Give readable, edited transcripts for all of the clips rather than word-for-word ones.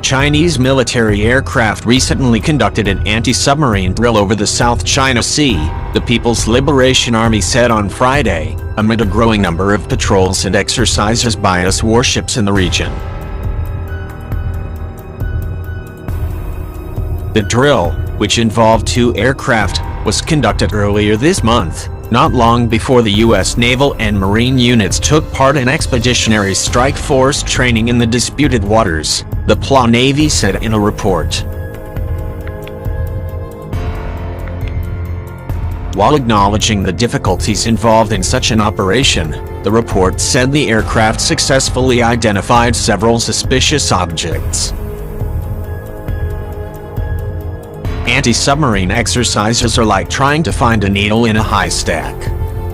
Chinese military aircraft recently conducted an anti-submarine drill over the South China Sea, the People's Liberation Army said on Friday, amid a growing number of patrols and exercises by US warships in the region. The drill, which involved 2 aircraft, was conducted earlier this month, not long before the U.S. Naval and Marine units took part in expeditionary strike force training in the disputed waters, the PLA Navy said in a report. While acknowledging the difficulties involved in such an operation, the report said the aircraft successfully identified several suspicious objects. Anti-submarine exercises are like trying to find a needle in a haystack.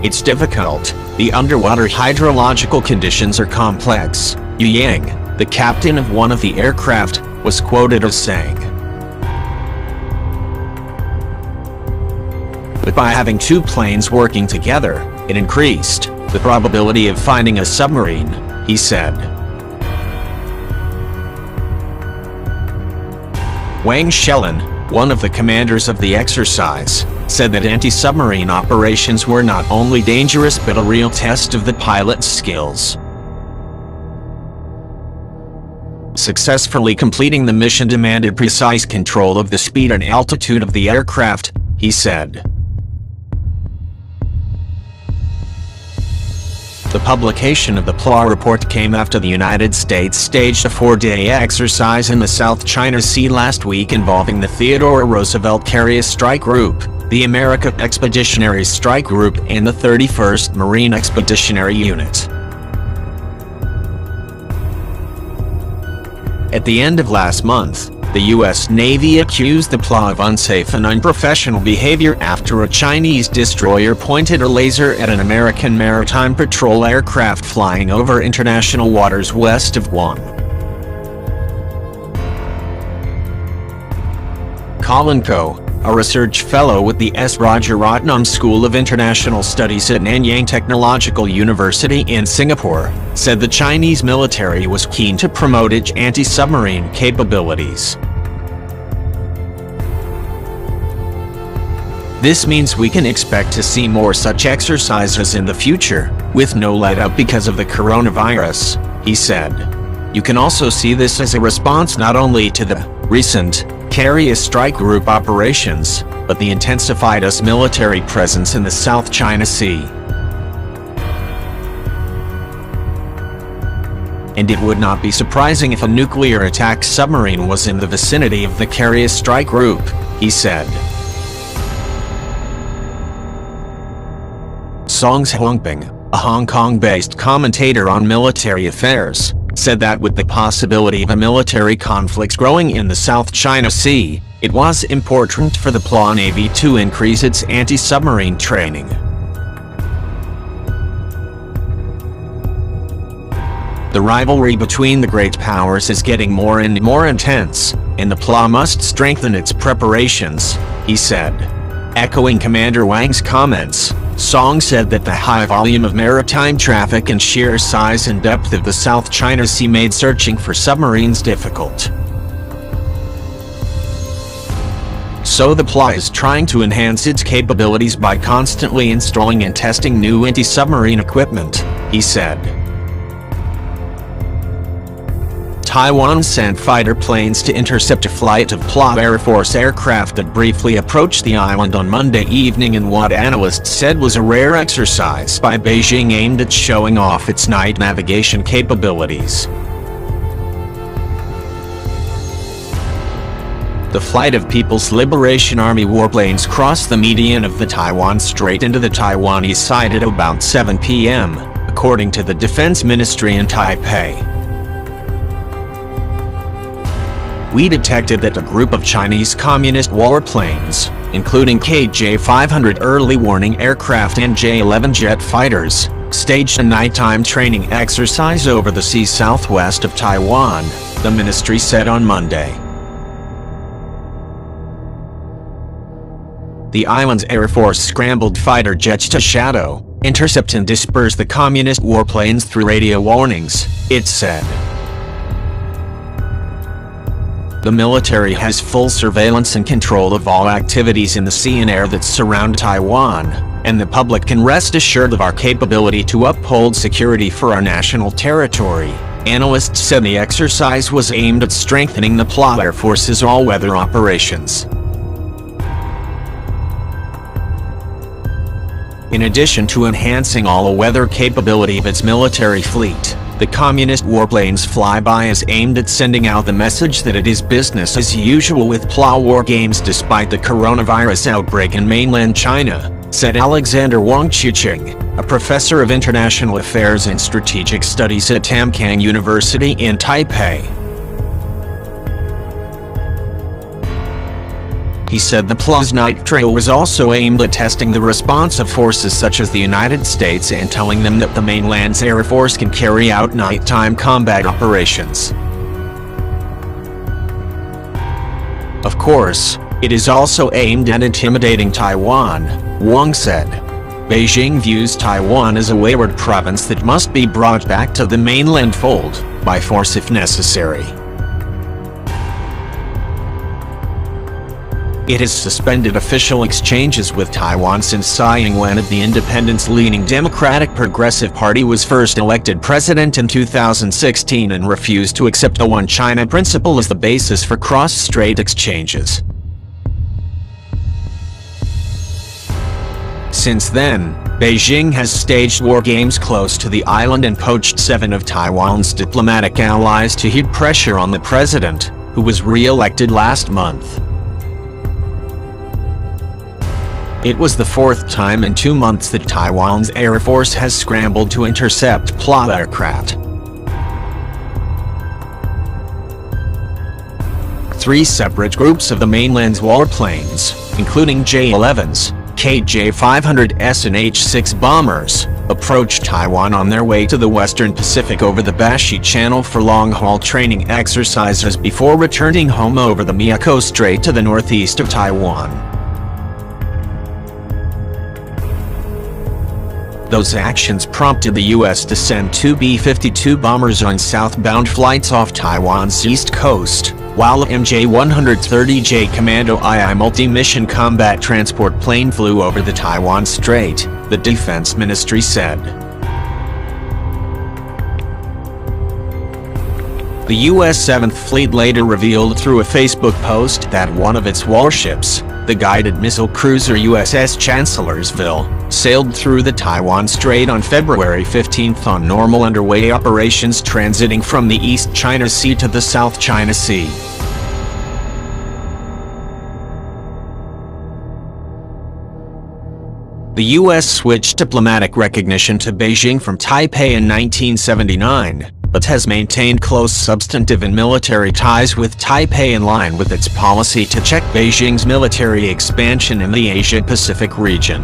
It's difficult. The underwater hydrological conditions are complex, Yu Yang, the captain of one of the aircraft, was quoted as saying. But by having 2 planes working together, it increased the probability of finding a submarine, he said. Wang Shelin, one of the commanders of the exercise, said that anti-submarine operations were not only dangerous but a real test of the pilot's skills. Successfully completing the mission demanded precise control of the speed and altitude of the aircraft, he said. The publication of the PLA report came after the United States staged a 4-day exercise in the South China Sea last week involving the Theodore Roosevelt Carrier Strike Group, the American Expeditionary Strike Group, and the 31st Marine Expeditionary Unit. At the end of last month, the U.S. Navy accused the PLA of unsafe and unprofessional behavior after a Chinese destroyer pointed a laser at an American maritime patrol aircraft flying over international waters west of Guam. Colin Ko, a research fellow with the S. Rajaratnam School of International Studies at Nanyang Technological University in Singapore, said the Chinese military was keen to promote its anti-submarine capabilities. This means we can expect to see more such exercises in the future, with no let-up because of the coronavirus, he said. You can also see this as a response not only to the recent Carrier Strike Group operations, but the intensified US military presence in the South China Sea. And it would not be surprising if a nuclear-attack submarine was in the vicinity of the Carrier Strike Group, he said. Song Huangping, a Hong Kong-based commentator on military affairs, said that with the possibility of a military conflict growing in the South China Sea, it was important for the PLA Navy to increase its anti-submarine training. The rivalry between the great powers is getting more and more intense, and the PLA must strengthen its preparations, he said. Echoing Commander Wang's comments, Song said that the high volume of maritime traffic and sheer size and depth of the South China Sea made searching for submarines difficult. So the PLA is trying to enhance its capabilities by constantly installing and testing new anti-submarine equipment, he said. Taiwan sent fighter planes to intercept a flight of PLA Air Force aircraft that briefly approached the island on Monday evening in what analysts said was a rare exercise by Beijing aimed at showing off its night navigation capabilities. The flight of People's Liberation Army warplanes crossed the median of the Taiwan Strait into the Taiwanese side at about 7 p.m., according to the Defense Ministry in Taipei. We detected that a group of Chinese Communist warplanes, including KJ-500 early warning aircraft and J-11 jet fighters, staged a nighttime training exercise over the sea southwest of Taiwan, the ministry said on Monday. The island's Air Force scrambled fighter jets to shadow, intercept and disperse the Communist warplanes through radio warnings, it said. The military has full surveillance and control of all activities in the sea and air that surround Taiwan, and the public can rest assured of our capability to uphold security for our national territory. Analysts said the exercise was aimed at strengthening the PLA Air Force's all-weather operations. In addition to enhancing all-weather capability of its military fleet, the communist warplane's flyby is aimed at sending out the message that it is business as usual with PLA war games despite the coronavirus outbreak in mainland China, said Alexander Wang Chuqing, a professor of international affairs and strategic studies at Tamkang University in Taipei. He said the PLA's night trail was also aimed at testing the response of forces such as the United States and telling them that the mainland's Air Force can carry out nighttime combat operations. Of course, it is also aimed at intimidating Taiwan, Wang said. Beijing views Taiwan as a wayward province that must be brought back to the mainland fold, by force if necessary. It has suspended official exchanges with Taiwan since Tsai Ing-wen of the independence-leaning Democratic Progressive Party was first elected president in 2016 and refused to accept the One China principle as the basis for cross-strait exchanges. Since then, Beijing has staged war games close to the island and poached 7 of Taiwan's diplomatic allies to heap pressure on the president, who was re-elected last month. It was the 4th time in 2 months that Taiwan's Air Force has scrambled to intercept PLA aircraft. 3 separate groups of the mainland's warplanes, including J-11s, KJ-500S and H-6 bombers, approached Taiwan on their way to the Western Pacific over the Bashi Channel for long-haul training exercises before returning home over the Miyako Strait to the northeast of Taiwan. Those actions prompted the U.S. to send 2 B-52 bombers on southbound flights off Taiwan's east coast, while the MJ-130J Commando II multi-mission combat transport plane flew over the Taiwan Strait, the Defense Ministry said. The U.S. 7th Fleet later revealed through a Facebook post that one of its warships, the guided missile cruiser USS Chancellorsville, sailed through the Taiwan Strait on February 15 on normal underway operations transiting from the East China Sea to the South China Sea. The U.S. switched diplomatic recognition to Beijing from Taipei in 1979, but has maintained close substantive and military ties with Taipei in line with its policy to check Beijing's military expansion in the Asia-Pacific region.